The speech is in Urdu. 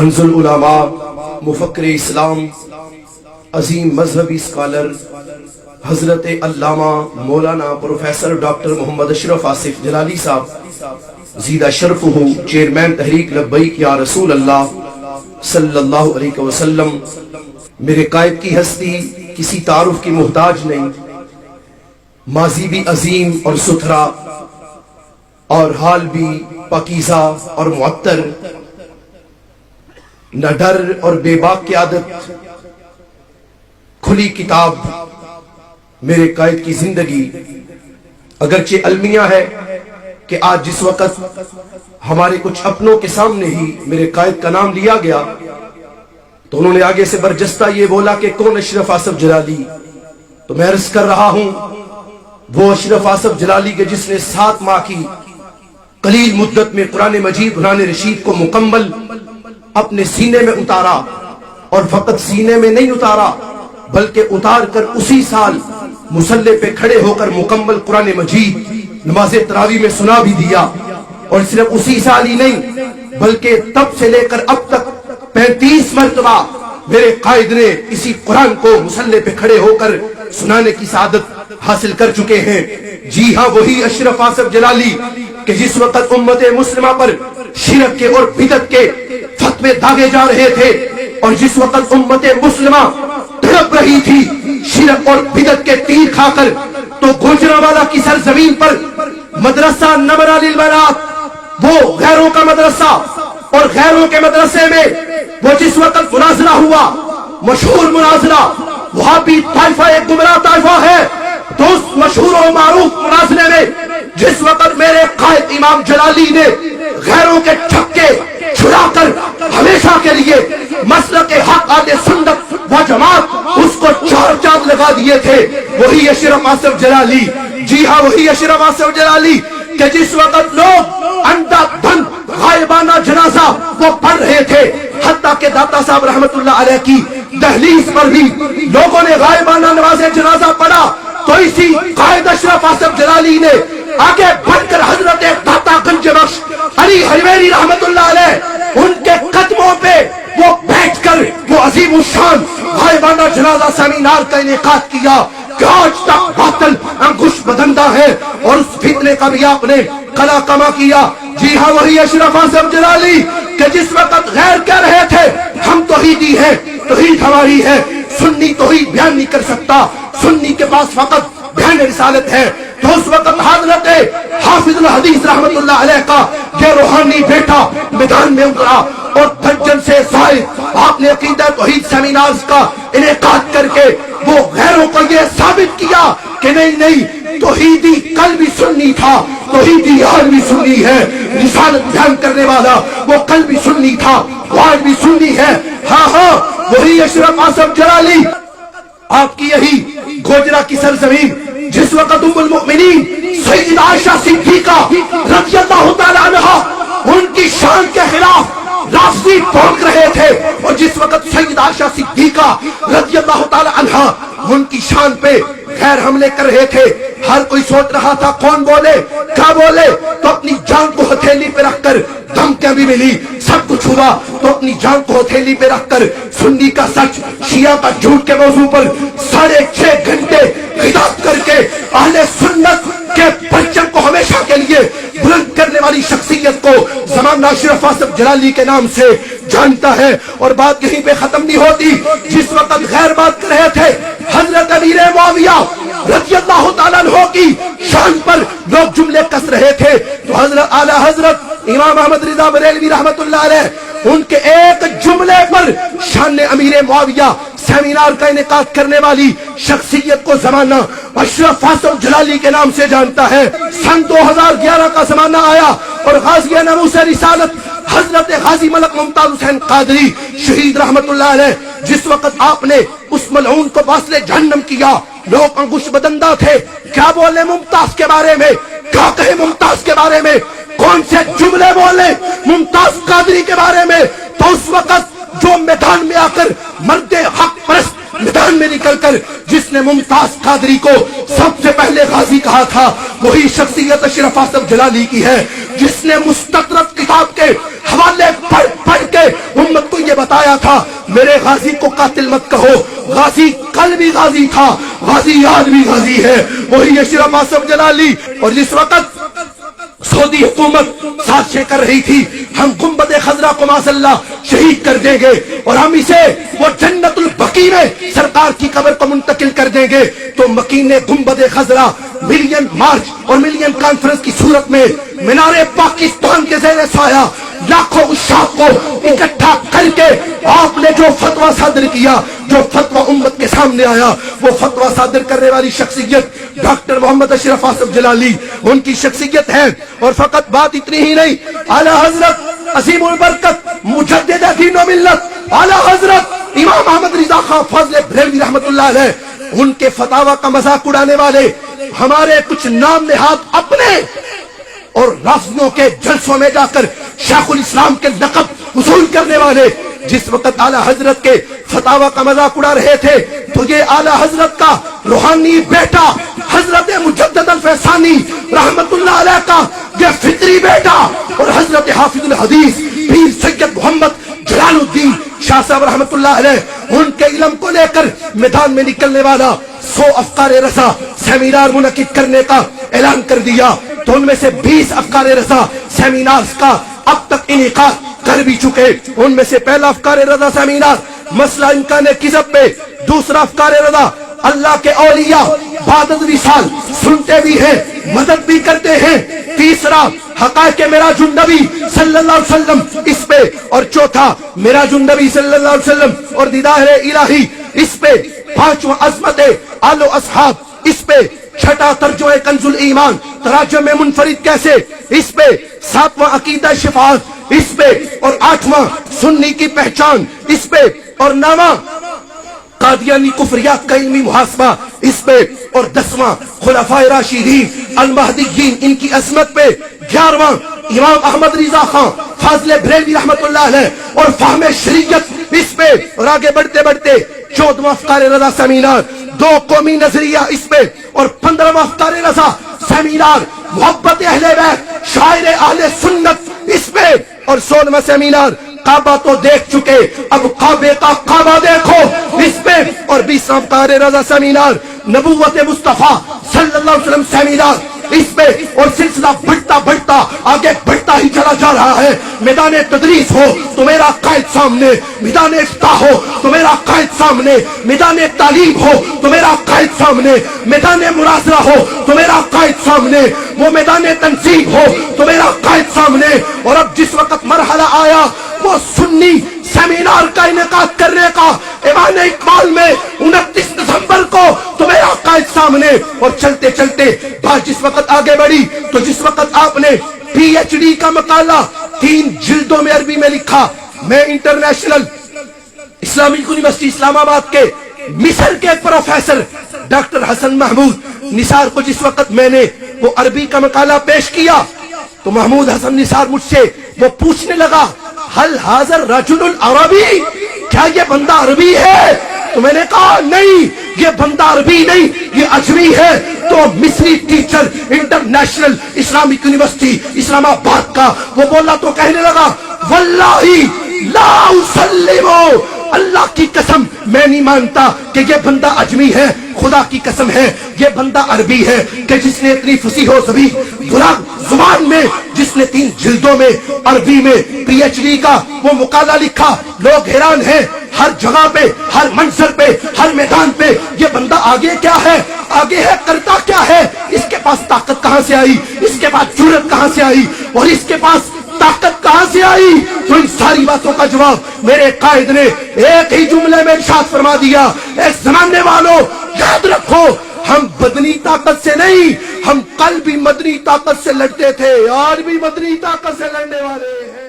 کنز العلماء، مفکر اسلام، عظیم مذہبی اسکالر حضرت علامہ مولانا پروفیسر ڈاکٹر محمد اشرف آصف جلالی صاحب زیدہ شرفہ، چیئرمین تحریک لبیک یا رسول اللہ صلی اللہ علیہ وسلم، میرے قائد کی ہستی کسی تعارف کی محتاج نہیں، ماضی بھی عظیم اور ستھرا اور حال بھی پاکیزہ اور معطر، نہ ڈر اور بے باک کی عادت، کھلی کتاب میرے قائد کی زندگی۔ اگرچہ المیہ ہے کہ آج جس وقت ہمارے کچھ اپنوں کے سامنے ہی میرے قائد کا نام لیا گیا تو انہوں نے آگے سے برجستہ یہ بولا کہ کون اشرف آصف جلالی، تو میں عرض کر رہا ہوں وہ اشرف آصف جلالی کے جس نے 7 ماہ کی قلیل مدت میں قرآن مجید قرآن رشید کو مکمل اپنے سینے میں اتارا، اور فقط سینے میں نہیں اتارا بلکہ اتار کر اسی سال مصلی پہ کھڑے ہو کر مکمل قرآن مجید نماز تراویح میں سنا بھی دیا، اور صرف اسی سال ہی نہیں بلکہ تب سے لے کر اب تک 35 مرتبہ میرے قائد نے اسی قرآن کو مصلی پہ کھڑے ہو کر سنانے کی سعادت حاصل کر چکے ہیں۔ جی ہاں، وہی اشرف آصف جلالی کہ جس وقت امت مسلمہ پر شرک کے اور بدعت کے فتوے داغے جا رہے تھے، اور جس وقت امت مسلمہ تڑپ رہی تھی شرک اور بدعت کے تیر کھا کر، تو گوجرانوالہ کی سرزمین پر مدرسہ نمر علی البنات، وہ غیروں کا مدرسہ، اور غیروں کے مدرسے میں وہ جس وقت مناظرہ ہوا، مشہور مناظرہ، وہاں بھی طائفہ ایک گمراہ طائفہ ہے، تو اس مشہور و معروف مناظرے میں جس وقت میرے قائد امام جلالی نے غیروں کے چھکے چھڑا کر ہمیشہ کے لیے مسلک حق اہل سنت و جماعت اس کو چار چاند لگا دیے تھے، وہی اشرف آصف جلالی۔ جی ہاں، وہی اشرف آصف جلالی کہ جس وقت لوگ اندھا دھند غائبانہ جنازہ وہ پڑھ رہے تھے، حتیٰ کہ داتا صاحب رحمت اللہ علیہ کی دہلیز پر بھی لوگوں نے غائبانہ نماز جنازہ پڑھا، تو اسی قائد اشرف آصف جلالی نے آگے بڑھ کر حضرت داتا گنج بخش علی حجویری رحمت اللہ علیہ ان کے قدموں پہ وہ بیٹھ کر وہ عظیم الشان غائبانہ جنازہ سیمینار کا انعقاد کیا کہ آج تک باطل انگوش بدندہ ہے، اور اس فتنے کا بھی آپ نے قلع کما کیا۔ جی ہاں، وہی اشرف آصف جلالی کہ جس وقت غیر کہہ رہے تھے ہم توحیدی ہیں، توحید ہماری ہے، سنی توحید بیان نہیں کر سکتا، سنی کے پاس فقط بیان رسالت ہے، تو اس وقت حضرت حافظ الحدیث رحمت اللہ علیہ کا یہ روحانی بیٹا میدان میں اترا، اور درجن سے زائد آپ نے عقیدہ توحید سیمینارز کا انعقاد کر کے وہ غیروں کو یہ ثابت کیا کہ نہیں توحیدی کل بھی سنی تھا، توحیدی آج بھی سنی ہے، رسالت بیان کرنے والا وہ کل بھی سنی تھا، وہ آج بھی سنی ہے۔ ہاں ہاں، وہی اشرف آصف جلالی، آپ کی یہی گوجرا کی سرزمین جس وقت ام المؤمنین سیدہ عائشہ صدیقہ رضی اللہ تعالی عنہا ان کی شان کے خلاف لفظی بھونک رہے تھے، اور جس وقت سیدہ عائشہ صدیقہ رضی اللہ تعالی عنہا ان کی شان پہ غیر حملے کر رہے تھے، ہر کوئی سوچ رہا تھا کون بولے کیا بولے، تو اپنی جان کو ہتھیلی پہ رکھ کر دھمکیاں بھی ملی، سب کچھ ہوا، تو اپنی جان کو ہتھیلی پہ رکھ کر سنی کا سچ شیعہ کا جھوٹ کے موضوع پر 6.5 گھنٹے خطاب کر کے اہل سنت کے پرچم کو ہمیشہ کے لیے بلند کرنے والی شخصیت کو زمانہ اشرف آصف جلالی کے نام سے جانتا ہے۔ اور بات یہیں پہ ختم نہیں ہوتی، جس وقت غیر بات کر رہے تھے حضرت امیر معاویہ رضی اللہ تعالیٰ عنہ کی شان پر لوگ جملے کس رہے تھے، تو حضرت اعلی حضرت امام احمد رضا بریلوی رحمت اللہ علیہ ان کے ایک جملے پر شان امیر معاویہ سیمینار کا انعقاد کرنے والی شخصیت کو زمانہ اشرف آصف جلالی کے نام سے جانتا ہے۔ سن 2011 کا زمانہ آیا، اور غازی ناموس رسالت حضرت غازی ملک ممتاز حسین قادری شہید رحمت اللہ علیہ جس وقت آپ نے اس ملعون کو واصل جہنم کیا، لوگ انگوش بدندہ تھے، کیا بولے ممتاز کے بارے میں، کیا کہے ممتاز کے بارے میں، کون سے جملے بولے ممتاز قادری کے بارے میں، تو اس وقت جو میدان میں آ کر مرد حق پرست میدان میں نکل کر جس نے ممتاز قادری کو سب سے پہلے غازی کہا تھا، وہی شخصیت اشرف آصف جلالی کی ہے، جس نے مستطرد کتاب کے حوالے پڑھ پڑھ کے امت کو فرمایا تھا میرے غازی کو قاتل مت کہو، غازی کل بھی غازی تھا، غازی آج بھی غازی ہے، وہی اشرف آصف جلالی۔ اور جس وقت سعودی حکومت سازشیں کر رہی تھی ہم گنبد خضرا کو معاذاللہ شہید کر دیں گے اور ہم اسے وہ جنت البقیع میں سرکار کی قبر کو منتقل کر دیں گے، تو مکین نے گنبد خضرا ملین مارچ اور ملین کانفرنس کی صورت میں مینار پاکستان کے زیر سایہ لاکھوں عشاق کو اکٹھا کر کے آپ نے جو فتویٰ صادر کیا، جو فتویٰ امت کے سامنے آیا، وہ فتویٰ صادر کرنے والی شخصیت ڈاکٹر محمد اشرف آصف جلالی ان کی شخصیت ہے۔ اور فقط بات اتنی ہی نہیں، اعلیٰ حضرت عظیم البرکت مجدد دین و ملت اعلیٰ حضرت امام احمد رضا خان فاضل بریلوی رحمت اللہ علیہ، ان کے فتاوی کا مذاق اڑانے والے ہمارے کچھ نام نہاد اپنے اور رافضیوں کے جلسوں میں جا کر شیخ الاسلام کے لقب وصول کرنے والے جس وقت اعلیٰ حضرت کے فتاوی کا مذاق اڑا رہے تھے، تو یہ اعلیٰ حضرت کا روحانی بیٹا حضرت مجدد الفیضانی رحمت اللہ علیہ کا یہ فطری بیٹا اور حضرت حافظ الحدیث پیر سید محمد جلال الدین شاہ صاحب رحمت اللہ علیہ، ان کے علم کو لے کر میدان میں نکلنے والا 100 افکار رضا سیمینار منعقد کرنے کا اعلان کر دیا، تو ان میں سے 20 افکار رضا سیمینارز کا اب تک انعقاد کر بھی چکے۔ ان میں سے پہلا افکار رضا سیمینار مسئلہ امکان کذب پہ، دوسرا افکار رضا اللہ کے اولیاء بعد از وصال سنتے بھی ہیں مدد بھی کرتے ہیں، تیسرا حقائق معراج النبی صلی اللہ علیہ وسلم اس پہ، اور چوتھا معراج النبی صلی اللہ علیہ وسلم اور دیدار الہی اس پہ، پانچواں عظمت آل و اصحاب اس پہ، چھٹا ترجمہ کنز الایمان تراجم میں منفرد کیسے اس پہ، ساتواں عقیدہ شفاعت اس پہ، اور آٹھواں سنی کی پہچان اس پہ، اور نواں قادیانی کفریات کا علمی محاسبہ اس پہ، اور 10واں خلفائے راشدین المہدیین ان کی عظمت پہ، 11واں امام احمد رضا خان فاضل بریلوی رحمت اللہ علیہ اور فہم شریعت اس پہ، اور آگے بڑھتے بڑھتے 14واں افکار رضا سیمینار 2 قومی نظریہ اس پہ، اور 15واں افکار رضا سیمینار محبت اہل بیت شاعر اہل سنت اس پہ، اور 16واں سیمینار کعبہ تو دیکھ چکے اب کعبے کا کعبہ دیکھو اس پہ، اور 20واں افکار رضا سیمینار نبوت مصطفیٰ صلی اللہ علیہ وسلم سیمینار اس پہ، اور سلسلہ بڑھتا بڑھتا آگے بڑھتا ہی چلا جا رہا ہے۔ میدان تدریس ہو تو میرا قائد سامنے، میدان افتاح ہو تو میرا قائد سامنے، میدان تعلیم ہو تو میرا قائد سامنے، میدان مناظرہ ہو تو میرا قائد سامنے، وہ میدان تنظیم ہو تو میرا قائد سامنے، اور اب جس وقت مرحلہ آیا وہ سنی سیمینار کا انعقاد کرنے کا ایوان اقبال میں 29 دسمبر کو تو میرا قائد سامنے، اور چلتے چلتے بات جس وقت آگے بڑھی تو جس وقت آپ نے پی ایچ ڈی کا مقالہ 3 جلدوں میں عربی میں لکھا، میں انٹرنیشنل اسلامک یونیورسٹی اسلام آباد کے مصر کے پروفیسر ڈاکٹر حسن محمود نثار کو جس وقت میں نے وہ عربی کا مقالہ پیش کیا تو محمود حسن نثار مجھ سے وہ پوچھنے لگا حل حاضر رجل العربی، کیا یہ بندہ عربی ہے؟ تو میں نے کہا نہیں، یہ بندہ عربی نہیں، یہ اجمی ہے۔ تو مصری ٹیچر انٹرنیشنل اسلامک یونیورسٹی اسلام آباد کا وہ بولا تو کہنے لگا واللہ لا اسلمو، اللہ کی قسم میں نہیں مانتا کہ یہ بندہ اجمی ہے، خدا کی قسم ہے یہ بندہ عربی ہے کہ جس نے اتنی فصیح و زبان میں جس نے 3 جلدوں میں عربی میں پی ایچ ڈی کا وہ مقالہ لکھا، لوگ حیران ہیں، ہر جگہ پہ ہر منظر پہ ہر میدان پہ یہ بندہ آگے کیا ہے، آگے ہے کرتا کیا ہے، اس کے پاس طاقت کہاں سے آئی، اس کے پاس جرأت کہاں سے آئی، اور اس کے پاس طاقت کہاں سے آئی؟ تو ان ساری باتوں کا جواب میرے قائد نے ایک ہی جملے میں ارشاد فرما دیا، اے زمانے والوں یاد رکھو ہم بدنی طاقت سے نہیں، ہم کل بھی مدنی طاقت سے لڑتے تھے، آج بھی مدنی طاقت سے لڑنے والے ہیں۔